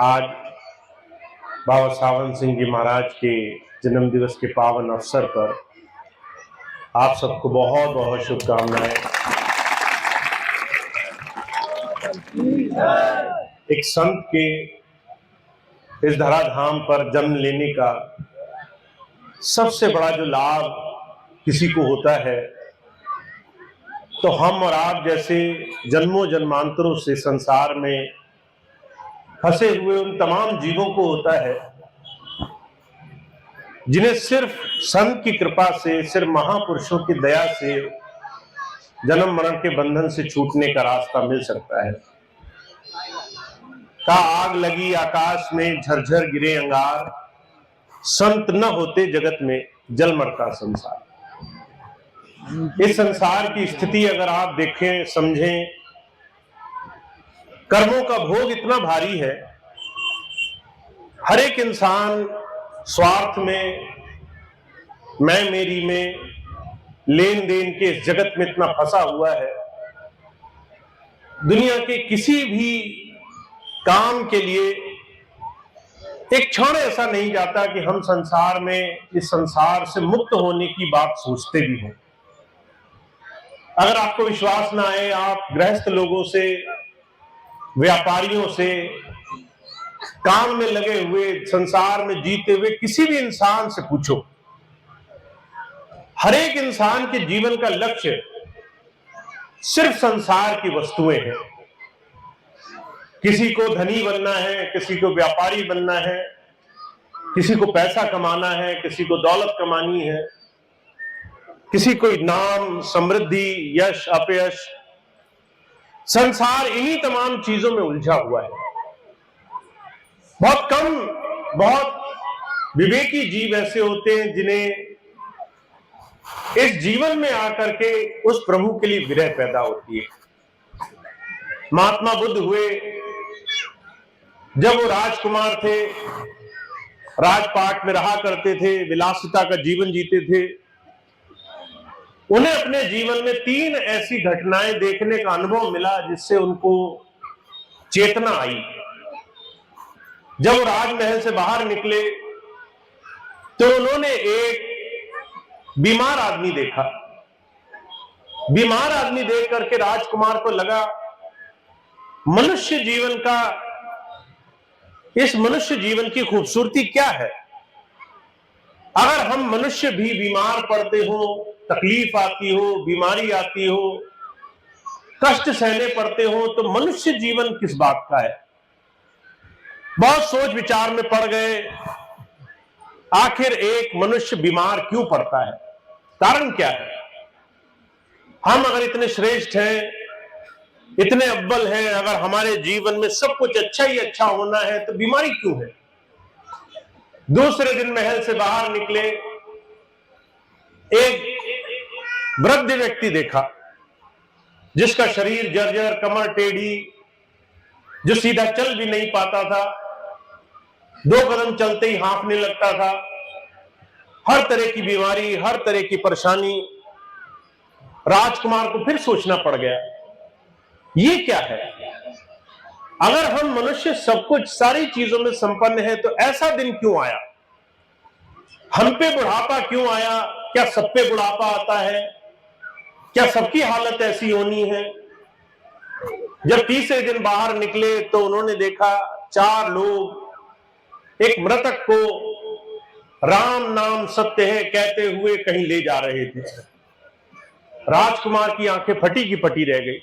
आज बाबा सावन सिंह जी महाराज के जन्म दिवस के पावन अवसर पर आप सबको बहुत बहुत शुभकामनाएं। एक संत के इस धराधाम पर जन्म लेने का सबसे बड़ा जो लाभ किसी को होता है तो हम और आप जैसे जन्मों जन्मांतरों से संसार में फंसे हुए उन तमाम जीवों को होता है जिन्हें सिर्फ संत की कृपा से, सिर्फ महापुरुषों की दया से जन्म मरण के बंधन से छूटने का रास्ता मिल सकता है। का आग लगी आकाश में, झरझर गिरे अंगार, संत न होते जगत में जल मरता संसार। इस संसार की स्थिति अगर आप देखें, समझें, कर्मों का भोग इतना भारी है। हर एक इंसान स्वार्थ में, मैं मेरी में, लेन देन के इस जगत में इतना फंसा हुआ है। दुनिया के किसी भी काम के लिए एक क्षण ऐसा नहीं जाता कि हम संसार में, इस संसार से मुक्त होने की बात सोचते भी हों। अगर आपको विश्वास ना आए, आप गृहस्थ लोगों से, व्यापारियों से, काम में लगे हुए, संसार में जीते हुए किसी भी इंसान से पूछो। हर एक इंसान के जीवन का लक्ष्य सिर्फ संसार की वस्तुएं हैं। किसी को धनी बनना है, किसी को व्यापारी बनना है, किसी को पैसा कमाना है, किसी को दौलत कमानी है, किसी को नाम, समृद्धि, यश, अपयश। संसार इन्हीं तमाम चीजों में उलझा हुआ है। बहुत कम, बहुत विवेकी जीव ऐसे होते हैं जिन्हें इस जीवन में आकर के उस प्रभु के लिए विरह पैदा होती है। महात्मा बुद्ध हुए, जब वो राजकुमार थे, राजपाट में रहा करते थे, विलासिता का जीवन जीते थे, उन्हें अपने जीवन में 3 ऐसी घटनाएं देखने का अनुभव मिला जिससे उनको चेतना आई। जब वो राजमहल से बाहर निकले तो उन्होंने एक बीमार आदमी देखा। बीमार आदमी देख करके राजकुमार को लगा, मनुष्य जीवन का, इस मनुष्य जीवन की खूबसूरती क्या है। अगर हम मनुष्य भी बीमार पड़ते हो, तकलीफ आती हो, बीमारी आती हो, कष्ट सहने पड़ते हो, तो मनुष्य जीवन किस बात का है। बहुत सोच विचार में पड़ गए, आखिर एक मनुष्य बीमार क्यों पड़ता है, कारण क्या है। हम अगर इतने श्रेष्ठ हैं, इतने अव्वल हैं, अगर हमारे जीवन में सब कुछ अच्छा ही अच्छा होना है तो बीमारी क्यों है। दूसरे दिन महल से बाहर निकले, एक वृद्ध व्यक्ति देखा जिसका शरीर जर्जर, कमर टेढ़ी, जो सीधा चल भी नहीं पाता था, 2 कदम चलते ही हाँफने लगता था, हर तरह की बीमारी, हर तरह की परेशानी। राजकुमार को फिर सोचना पड़ गया, ये क्या है। अगर हम मनुष्य सब कुछ, सारी चीजों में संपन्न है तो ऐसा दिन क्यों आया। हम पे बुढ़ापा क्यों आया, क्या सब पे बुढ़ापा आता है, क्या सबकी हालत ऐसी होनी है। जब तीसरे दिन बाहर निकले तो उन्होंने देखा 4 लोग एक मृतक को राम नाम सत्य है कहते हुए कहीं ले जा रहे थे। राजकुमार की आंखें फटी की फटी रह गई।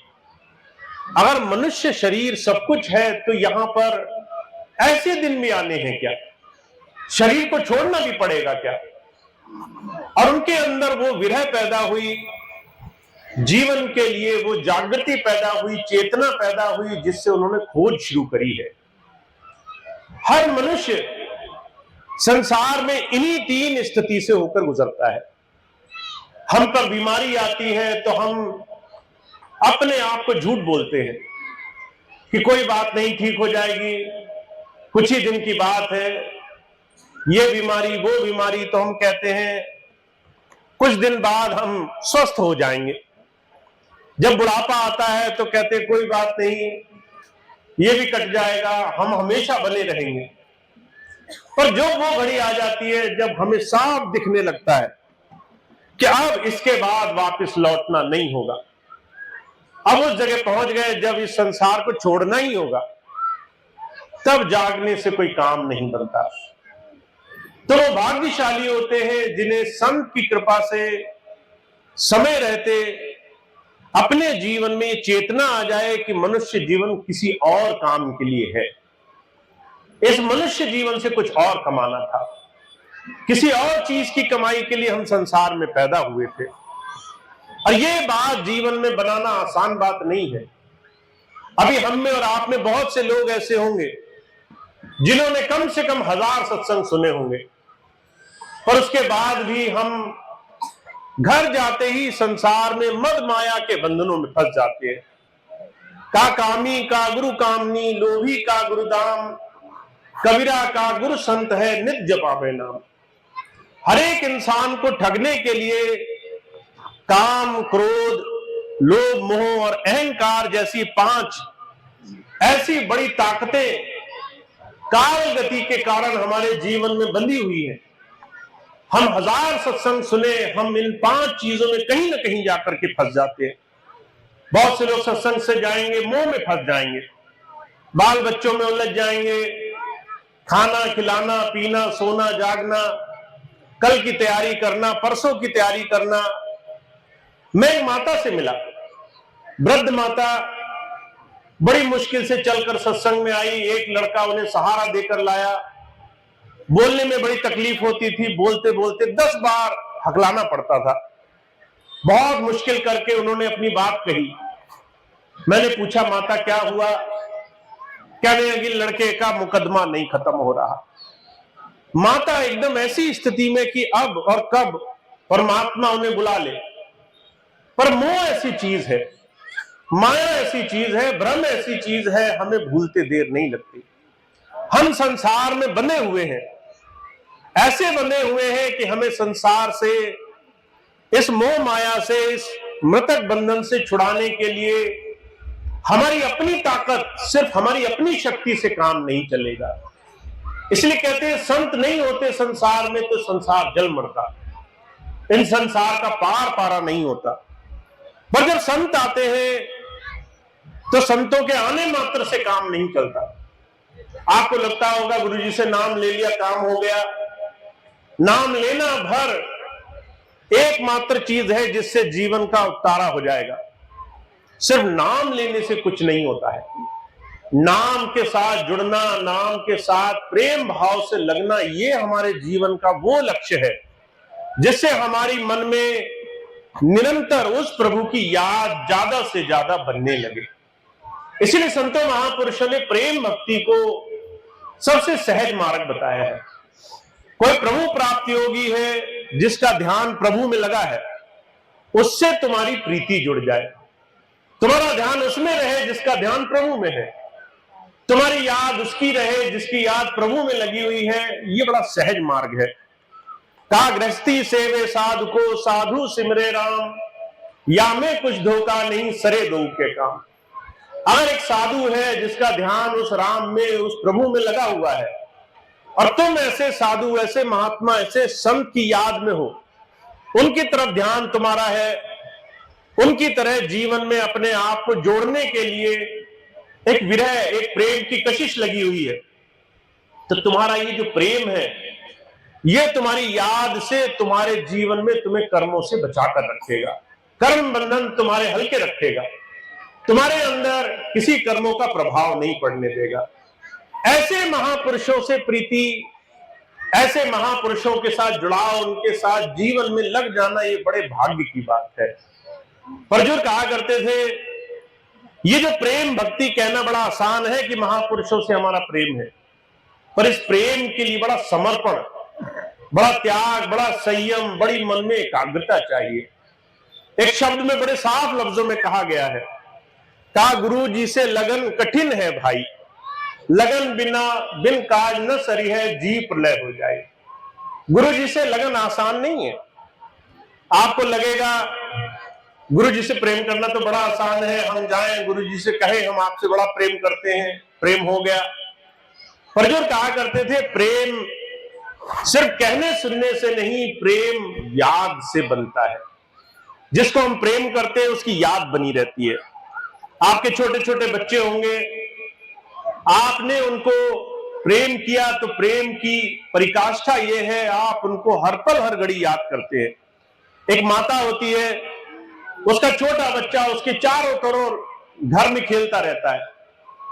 अगर मनुष्य शरीर सब कुछ है तो यहां पर ऐसे दिन भी आने हैं क्या, शरीर को छोड़ना भी पड़ेगा क्या। और उनके अंदर वो विरह पैदा हुई, जीवन के लिए वो जागृति पैदा हुई, चेतना पैदा हुई, जिससे उन्होंने खोज शुरू करी है। हर मनुष्य संसार में इन्हीं 3 स्थिति से होकर गुजरता है। हम पर बीमारी आती है तो हम अपने आप को झूठ बोलते हैं कि कोई बात नहीं, ठीक हो जाएगी, कुछ ही दिन की बात है, ये बीमारी वो बीमारी। तो हम कहते हैं कुछ दिन बाद हम स्वस्थ हो जाएंगे। जब बुढ़ापा आता है तो कहते कोई बात नहीं, ये भी कट जाएगा, हम हमेशा बने रहेंगे। पर जो वो घड़ी आ जाती है जब हमें साफ दिखने लगता है कि अब इसके बाद वापस लौटना नहीं होगा, अब उस जगह पहुंच गए जब इस संसार को छोड़ना ही होगा, तब जागने से कोई काम नहीं बनता। तो वो भाग्यशाली होते हैं जिन्हें संत की कृपा से समय रहते अपने जीवन में ये चेतना आ जाए कि मनुष्य जीवन किसी और काम के लिए है, इस मनुष्य जीवन से कुछ और कमाना था, किसी और चीज की कमाई के लिए हम संसार में पैदा हुए थे। और ये बात जीवन में बनाना आसान बात नहीं है। अभी हम में और आप में बहुत से लोग ऐसे होंगे जिन्होंने कम से कम 1000 सत्संग सुने होंगे, पर उसके बाद भी हम घर जाते ही संसार में मद माया के बंधनों में फंस जाते हैं। का कामी का गुरु कामनी, लोभी का गुरु दाम, कबीरा का गुरु संत है, नित जपावे नाम। हर एक इंसान को ठगने के लिए काम, क्रोध, लोभ, मोह और अहंकार जैसी 5 ऐसी बड़ी ताकतें काल गति के कारण हमारे जीवन में बंधी हुई है। हम 1000 सत्संग सुने, हम इन 5 चीजों में कहीं ना कहीं जाकर के फंस जाते हैं। बहुत से लोग सत्संग से जाएंगे, मोह में फंस जाएंगे, बाल बच्चों में उलझ जाएंगे, खाना खिलाना, पीना, सोना, जागना, कल की तैयारी करना, परसों की तैयारी करना। मैं एक माता से मिला, वृद्ध माता, बड़ी मुश्किल से चलकर सत्संग में आई। एक लड़का उन्हें सहारा देकर लाया। बोलने में बड़ी तकलीफ होती थी, बोलते बोलते 10 बार हकलाना पड़ता था। बहुत मुश्किल करके उन्होंने अपनी बात कही। मैंने पूछा, माता क्या हुआ? कहने लगी, लड़के का मुकदमा नहीं खत्म हो रहा। माता एकदम ऐसी स्थिति में कि अब और कब परमात्मा उन्हें बुला ले। पर मोह ऐसी चीज है, माया ऐसी चीज है, भ्रम ऐसी चीज है, हमें भूलते देर नहीं लगती। हम संसार में बंधे हुए हैं, ऐसे बंधे हुए हैं कि हमें संसार से, इस मोह माया से, इस मृतक बंधन से छुड़ाने के लिए हमारी अपनी ताकत, सिर्फ हमारी अपनी शक्ति से काम नहीं चलेगा। इसलिए कहते हैं संत नहीं होते संसार में तो संसार जल मरता, इन संसार का पार पारा नहीं होता। पर जब संत आते हैं तो संतों के आने मात्र से काम नहीं चलता। आपको लगता होगा गुरुजी से नाम ले लिया काम हो गया। नाम लेना भर एकमात्र चीज है जिससे जीवन का उतारा हो जाएगा। सिर्फ नाम लेने से कुछ नहीं होता है। नाम के साथ जुड़ना, नाम के साथ प्रेम भाव से लगना, ये हमारे जीवन का वो लक्ष्य है जिससे हमारी मन में निरंतर उस प्रभु की याद ज्यादा से ज्यादा बनने लगे। इसलिए संतों महापुरुषों ने प्रेम भक्ति को सबसे सहज मार्ग बताया है। कोई प्रभु प्राप्ति योगी है जिसका ध्यान प्रभु में लगा है, उससे तुम्हारी प्रीति जुड़ जाए। तुम्हारा ध्यान उसमें रहे जिसका ध्यान प्रभु में है, तुम्हारी याद उसकी रहे जिसकी याद प्रभु में लगी हुई है। ये बड़ा सहज मार्ग है। का गृहस्थी सेवे साधु को, साधु सिमरे राम, या में कुछ धोखा नहीं, सरे दो के काम। अगर एक साधु है जिसका ध्यान उस राम में, उस प्रभु में लगा हुआ है, और तुम ऐसे साधु, ऐसे महात्मा, ऐसे संत की याद में हो, उनकी तरफ ध्यान तुम्हारा है, उनकी तरह जीवन में अपने आप को जोड़ने के लिए एक विरह, एक प्रेम की कशिश लगी हुई है, तो तुम्हारा ये जो प्रेम है, ये तुम्हारी याद से तुम्हारे जीवन में तुम्हें कर्मों से बचाकर रखेगा। कर्म बंधन तुम्हारे हल्के रखेगा, तुम्हारे अंदर किसी कर्मों का प्रभाव नहीं पड़ने देगा। ऐसे महापुरुषों से प्रीति, ऐसे महापुरुषों के साथ जुड़ाव, उनके साथ जीवन में लग जाना, ये बड़े भाग्य की बात है। परजुर कहा करते थे, ये जो प्रेम भक्ति कहना बड़ा आसान है कि महापुरुषों से हमारा प्रेम है, पर इस प्रेम के लिए बड़ा समर्पण, बड़ा त्याग, बड़ा संयम, बड़ी मन में एकाग्रता चाहिए। एक शब्द में बड़े साफ लफ्जों में कहा गया है, का गुरु जी से लगन कठिन है भाई, लगन बिना बिन काज न सरी है, जी प्रलय हो जाए। गुरु जी से लगन आसान नहीं है। आपको लगेगा गुरु जी से प्रेम करना तो बड़ा आसान है, हम जाएं गुरु जी से कहें हम आपसे बड़ा प्रेम करते हैं, प्रेम हो गया। पर जो कहा करते थे प्रेम सिर्फ कहने सुनने से नहीं, प्रेम याद से बनता है। जिसको हम प्रेम करते हैं उसकी याद बनी रहती है। आपके छोटे छोटे बच्चे होंगे, आपने उनको प्रेम किया तो प्रेम की परिकाष्ठा यह है आप उनको हर पल हर घड़ी याद करते हैं। एक माता होती है, उसका छोटा बच्चा उसके चारों तरफ घर में खेलता रहता है,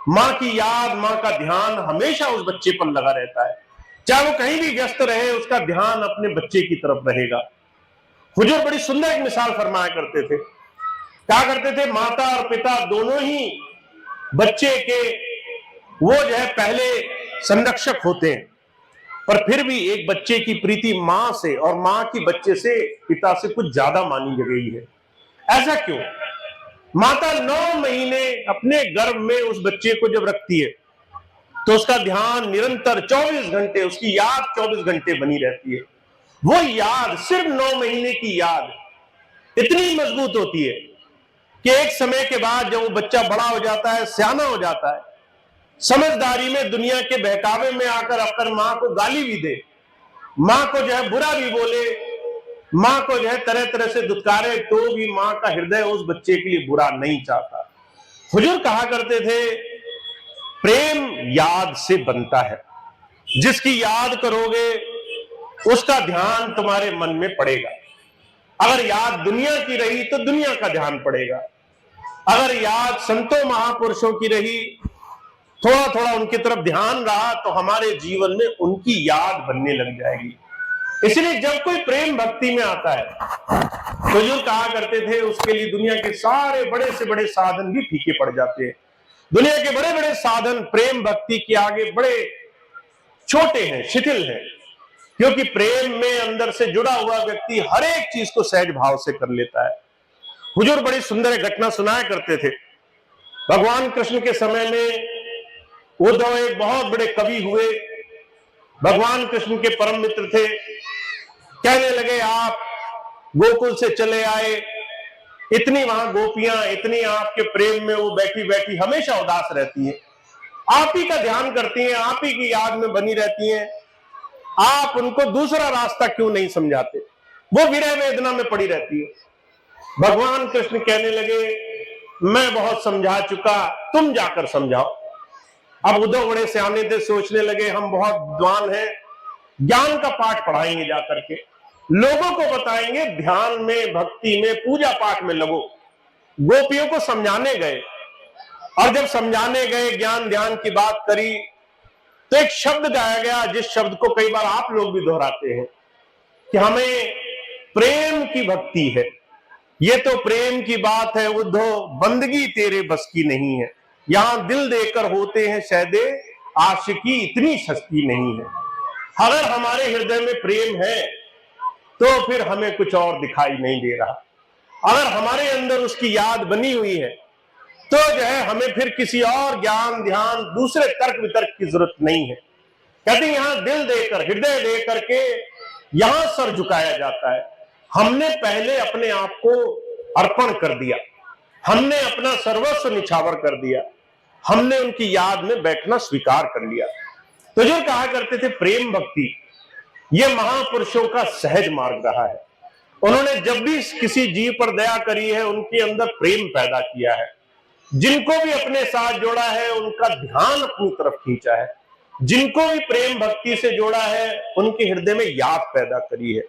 मां की याद, मां का ध्यान हमेशा उस बच्चे पर लगा रहता है। चाहे वो कहीं भी व्यस्त रहे, उसका ध्यान अपने बच्चे की तरफ रहेगा। हुजूर बड़ी सुंदर एक मिसाल फरमाया करते थे, क्या करते थे, माता और पिता दोनों ही बच्चे के वो जो है पहले संरक्षक होते हैं, पर फिर भी एक बच्चे की प्रीति मां से और मां की बच्चे से, पिता से कुछ ज्यादा मानी गई है। ऐसा क्यों? माता 9 महीने अपने गर्भ में उस बच्चे को जब रखती है तो उसका ध्यान निरंतर 24 घंटे, उसकी याद 24 घंटे बनी रहती है। वो याद, सिर्फ 9 महीने की याद इतनी मजबूत होती है कि एक समय के बाद जब वो बच्चा बड़ा हो जाता है, सियाना हो जाता है, समझदारी में दुनिया के बहकावे में आकर मां को गाली भी दे, मां को जो है बुरा भी बोले, मां को जो है तरह तरह से दुत्कारे, तो भी मां का हृदय उस बच्चे के लिए बुरा नहीं चाहता। हुजूर कहा करते थे प्रेम याद से बनता है। जिसकी याद करोगे उसका ध्यान तुम्हारे मन में पड़ेगा। अगर याद दुनिया की रही तो दुनिया का ध्यान पड़ेगा। अगर याद संतों महापुरुषों की रही, थोड़ा थोड़ा उनकी तरफ ध्यान रहा, तो हमारे जीवन में उनकी याद बनने लग जाएगी। इसलिए जब कोई प्रेम भक्ति में आता है तो जो कहा करते थे उसके लिए दुनिया के सारे बड़े से बड़े साधन भी फीके पड़ जाते हैं। दुनिया के बड़े बड़े साधन प्रेम भक्ति के आगे बड़े छोटे हैं, शिथिल हैं, क्योंकि प्रेम में अंदर से जुड़ा हुआ व्यक्ति हर एक चीज को सहज भाव से कर लेता है। हुजूर बड़ी सुंदर एक घटना सुनाया करते थे। भगवान कृष्ण के समय में उद्धव एक बहुत बड़े कवि हुए, भगवान कृष्ण के परम मित्र थे। कहने लगे आप गोकुल से चले आए, इतनी वहां गोपियां, इतनी आपके प्रेम में वो बैठी बैठी हमेशा उदास रहती हैं, आप ही का ध्यान करती हैं, आप ही की याद में बनी रहती हैं, आप उनको दूसरा रास्ता क्यों नहीं समझाते? वो विरह वेदना में पड़ी रहती है। भगवान कृष्ण कहने लगे मैं बहुत समझा चुका, तुम जाकर समझाओ। अब उद्धव बड़े सियाने थे, सोचने लगे हम बहुत विद्वान हैं, ज्ञान का पाठ पढ़ाएंगे, जाकर के लोगों को बताएंगे ध्यान में, भक्ति में, पूजा पाठ में लगो। गोपियों को समझाने गए, और जब समझाने गए, ज्ञान ध्यान की बात करी, तो एक शब्द गाया गया जिस शब्द को कई बार आप लोग भी दोहराते हैं कि हमें प्रेम की भक्ति है। ये तो प्रेम की बात है उद्धव, बंदगी तेरे बस की नहीं है, यहां दिल देकर होते हैं सैदे, आशिकी इतनी सस्ती नहीं है। अगर हमारे हृदय में प्रेम है तो फिर हमें कुछ और दिखाई नहीं दे रहा। अगर हमारे अंदर उसकी याद बनी हुई है तो जो है हमें फिर किसी और ज्ञान ध्यान, दूसरे तर्क वितर्क की जरूरत नहीं है। कहते हैं यहां दिल देकर, हृदय देकर के यहां सर झुकाया जाता है। हमने पहले अपने आप को अर्पण कर दिया, हमने अपना सर्वस्व निछावर कर दिया, हमने उनकी याद में बैठना स्वीकार कर लिया। तो जो कहा करते थे प्रेम भक्ति, यह महापुरुषों का सहज मार्ग रहा है। उन्होंने जब भी किसी जीव पर दया करी है, उनके अंदर प्रेम पैदा किया है। जिनको भी अपने साथ जोड़ा है उनका ध्यान अपनी तरफ खींचा है, जिनको भी प्रेम भक्ति से जोड़ा है उनके हृदय में याद पैदा करी है।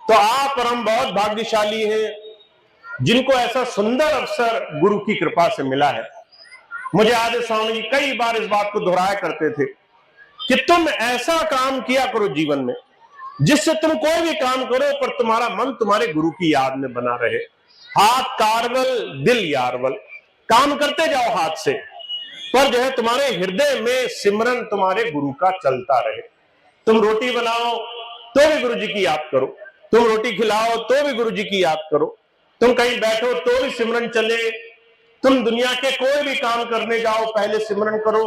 तो आप और हम बहुत भाग्यशाली हैं जिनको ऐसा सुंदर अवसर गुरु की कृपा से मिला है। मुझे आदि स्वामी जी कई बार इस बात को दोहराया करते थे कि तुम ऐसा काम किया करो जीवन में जिससे तुम कोई भी काम करो पर तुम्हारा मन तुम्हारे गुरु की याद में बना रहे। हाथ कारवल दिल यारवल, काम करते जाओ हाथ से, पर जो है तुम्हारे हृदय में सिमरन तुम्हारे गुरु का चलता रहे। तुम रोटी बनाओ तो भी गुरु जी की याद करो, तुम रोटी खिलाओ तो भी गुरु जी की याद करो, तुम कहीं बैठो तो भी सिमरन चले, तुम दुनिया के कोई भी काम करने जाओ पहले सिमरन करो,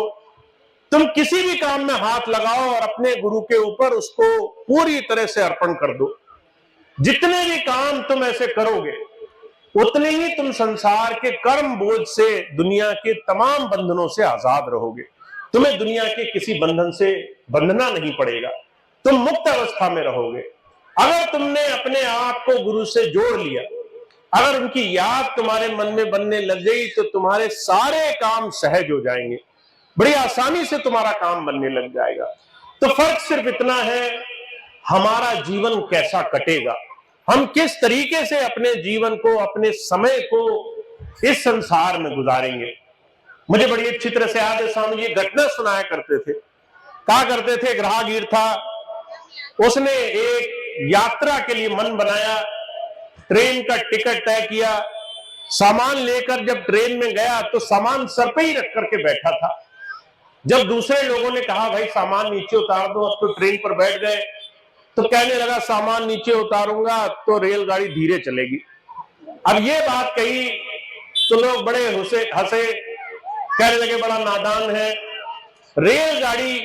तुम किसी भी काम में हाथ लगाओ और अपने गुरु के ऊपर उसको पूरी तरह से अर्पण कर दो। जितने भी काम तुम ऐसे करोगे उतने ही तुम संसार के कर्म बोझ से, दुनिया के तमाम बंधनों से आजाद रहोगे। तुम्हें दुनिया के किसी बंधन से बंधना नहीं पड़ेगा, तुम मुक्त अवस्था में रहोगे। अगर तुमने अपने आप को गुरु से जोड़ लिया, अगर उनकी याद तुम्हारे मन में बनने लग गई, तो तुम्हारे सारे काम सहज हो जाएंगे, बड़ी आसानी से तुम्हारा काम बनने लग जाएगा। तो फर्क सिर्फ इतना है, हमारा जीवन कैसा कटेगा, हम किस तरीके से अपने जीवन को, अपने समय को इस संसार में गुजारेंगे। मुझे बड़ी अच्छी तरह से याद है, स्वामी जी घटना सुनाया करते थे। कहा करते थे, एक राहगीर था, उसने एक यात्रा के लिए मन बनाया, ट्रेन का टिकट तय किया, सामान लेकर जब ट्रेन में गया तो सामान सर पे ही रख करके बैठा था। जब दूसरे लोगों ने कहा भाई सामान नीचे उतार दो, अब तो ट्रेन पर बैठ गए, तो कहने लगा सामान नीचे उतारूंगा तो रेलगाड़ी धीरे चलेगी। अब ये बात कही तो लोग बड़े हंसे, कहने लगे बड़ा नादान है। रेलगाड़ी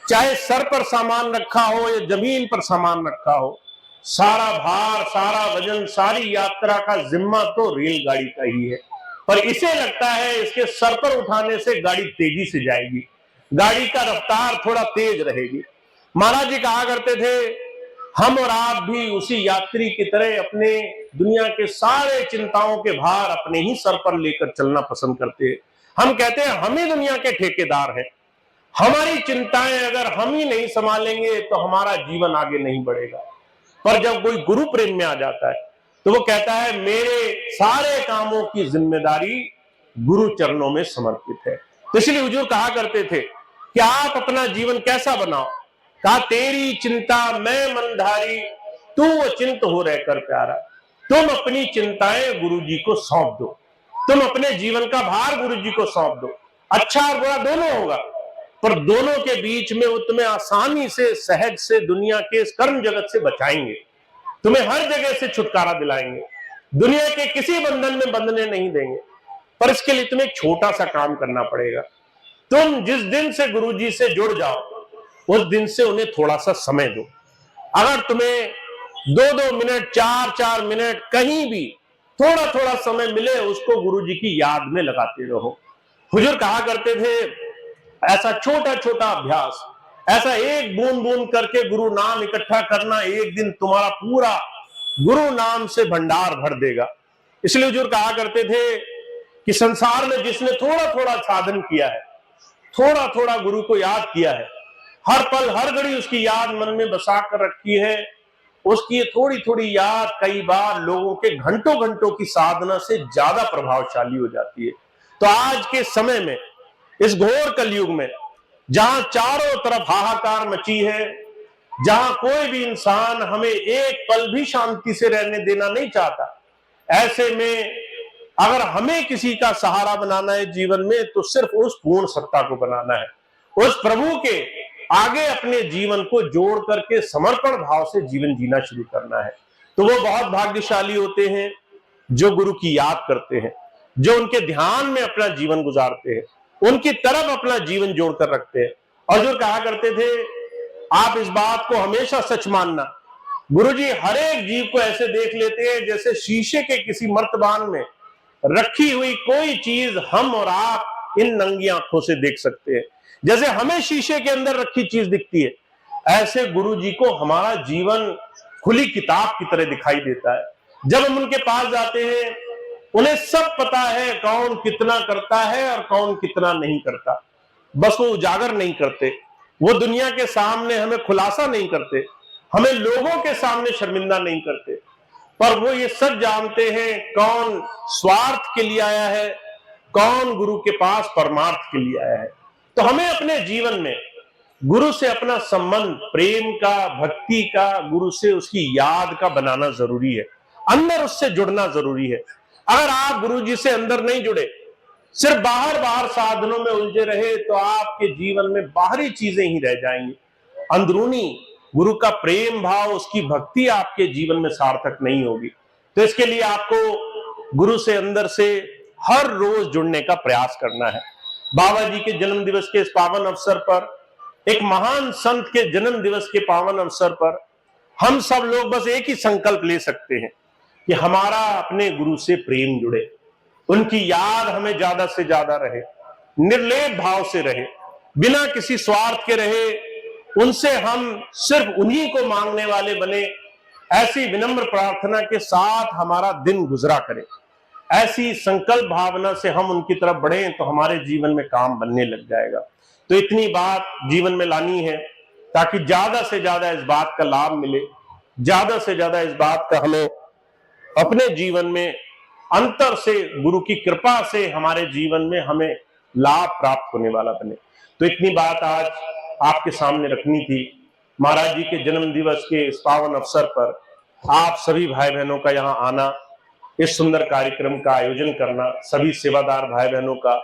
चाहे सर पर सामान रखा हो या जमीन पर सामान रखा हो, सारा भार, सारा वजन, सारी यात्रा का जिम्मा तो रेलगाड़ी का ही है। पर इसे लगता है इसके सर पर उठाने से गाड़ी तेजी से जाएगी, गाड़ी का रफ्तार थोड़ा तेज रहेगी। महाराज जी कहा करते थे, हम और आप भी उसी यात्री की तरह अपने दुनिया के सारे चिंताओं के भार अपने ही सर पर लेकर चलना पसंद करते हैं। हम कहते हैं हम ही दुनिया के ठेकेदार हैं, हमारी चिंताएं अगर हम ही नहीं संभालेंगे तो हमारा जीवन आगे नहीं बढ़ेगा। पर जब कोई गुरु प्रेम में आ जाता है तो वो कहता है मेरे सारे कामों की जिम्मेदारी गुरु चरणों में समर्पित है। तो इसलिए हुजूर कहा करते थे कि आप अपना जीवन कैसा बनाओ। कहा, तेरी चिंता मैं मनधारी, तू वो चिंत हो रहकर प्यारा। तुम अपनी चिंताएं गुरु जी को सौंप दो, तुम अपने जीवन का भार गुरु जी को सौंप दो। अच्छा और बुरा दोनों होगा, पर दोनों के बीच में वो तुम्हें आसानी से, सहज से दुनिया के इस कर्म जगत से बचाएंगे, तुम्हें हर जगह से छुटकारा दिलाएंगे, दुनिया के किसी बंधन में बंधने नहीं देंगे। पर इसके लिए तुम्हें एक छोटा सा काम करना पड़ेगा। तुम जिस दिन से गुरु जी से जुड़ जाओ, उस दिन से उन्हें थोड़ा सा समय दो। अगर तुम्हें 2-2 मिनट, 4-4 मिनट कहीं भी थोड़ा थोड़ा समय मिले, उसको गुरु जी की याद में लगाते रहो। हुजूर कहा करते थे, ऐसा छोटा छोटा अभ्यास, ऐसा एक बूंद बूंद करके गुरु नाम इकट्ठा करना, एक दिन तुम्हारा पूरा गुरु नाम से भंडार भर देगा। इसलिए हुजूर कहा करते थे कि संसार में जिसने थोड़ा थोड़ा साधन किया है, थोड़ा थोड़ा गुरु को याद किया है, हर पल हर घड़ी उसकी याद मन में बसा कर रखी है, उसकी थोड़ी थोड़ी याद कई बार लोगों के घंटों घंटों की साधना से ज्यादा प्रभावशाली हो जाती है। तो आज के समय में, इस घोर कलयुग में, जहां चारों तरफ हाहाकार मची है, जहां कोई भी इंसान हमें एक पल भी शांति से रहने देना नहीं चाहता, ऐसे में अगर हमें किसी का सहारा बनाना है जीवन में, तो सिर्फ उस पूर्ण सत्ता को बनाना है, उस प्रभु के आगे अपने जीवन को जोड़ करके समर्पण भाव से जीवन जीना शुरू करना है। तो वो बहुत भाग्यशाली होते हैं जो गुरु की याद करते हैं, जो उनके ध्यान में अपना जीवन गुजारते हैं, उनकी तरफ अपना जीवन जोड़कर रखते हैं। और जो कहा करते थे, आप इस बात को हमेशा सच मानना, गुरुजी हर एक जीव को ऐसे देख लेते हैं जैसे शीशे के किसी मर्तबान में रखी हुई कोई चीज हम और आप इन नंगी आंखों से देख सकते हैं। जैसे हमें शीशे के अंदर रखी चीज दिखती है, ऐसे गुरुजी को हमारा जीवन खुली किताब की तरह दिखाई देता है। जब हम उनके पास जाते हैं, उन्हें सब पता है कौन कितना करता है और कौन कितना नहीं करता, बस वो उजागर नहीं करते, वो दुनिया के सामने हमें खुलासा नहीं करते, हमें लोगों के सामने शर्मिंदा नहीं करते, पर वो ये सब जानते हैं कौन स्वार्थ के लिए आया है, कौन गुरु के पास परमार्थ के लिए आया है। तो हमें अपने जीवन में गुरु से अपना संबंध प्रेम का, भक्ति का, गुरु से उसकी याद का बनाना जरूरी है, अंदर उससे जुड़ना जरूरी है। अगर आप गुरु जी से अंदर नहीं जुड़े, सिर्फ बाहर बाहर साधनों में उलझे रहे, तो आपके जीवन में बाहरी चीजें ही रह जाएंगी, अंदरूनी गुरु का प्रेम भाव, उसकी भक्ति आपके जीवन में सार्थक नहीं होगी। तो इसके लिए आपको गुरु से अंदर से हर रोज जुड़ने का प्रयास करना है। बाबा जी के जन्म दिवस के इस पावन अवसर पर, एक महान संत के जन्म दिवस के पावन अवसर पर, हम सब लोग बस एक ही संकल्प ले सकते हैं कि हमारा अपने गुरु से प्रेम जुड़े, उनकी याद हमें ज्यादा से ज्यादा रहे, निर्लेप भाव से रहे, बिना किसी स्वार्थ के रहे, उनसे हम सिर्फ उन्हीं को मांगने वाले बने। ऐसी विनम्र प्रार्थना के साथ हमारा दिन गुजरा करें, ऐसी संकल्प भावना से हम उनकी तरफ बढ़ें तो हमारे जीवन में काम बनने लग जाएगा। तो इतनी बात जीवन में लानी है ताकि ज्यादा से ज्यादा इस बात का लाभ मिले, ज्यादा से ज्यादा इस बात का हमें अपने जीवन में अंतर से, गुरु की कृपा से हमारे जीवन में हमें लाभ प्राप्त होने वाला बने। तो इतनी बात आज आपके सामने रखनी थी। महाराज जी के जन्म दिवस के इस पावन अवसर पर आप सभी भाई बहनों का यहाँ आना, इस सुंदर कार्यक्रम का आयोजन करना, सभी सेवादार भाई बहनों का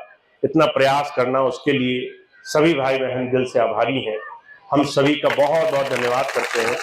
इतना प्रयास करना, उसके लिए सभी भाई बहन दिल से आभारी हैं। हम सभी का बहुत बहुत धन्यवाद करते हैं।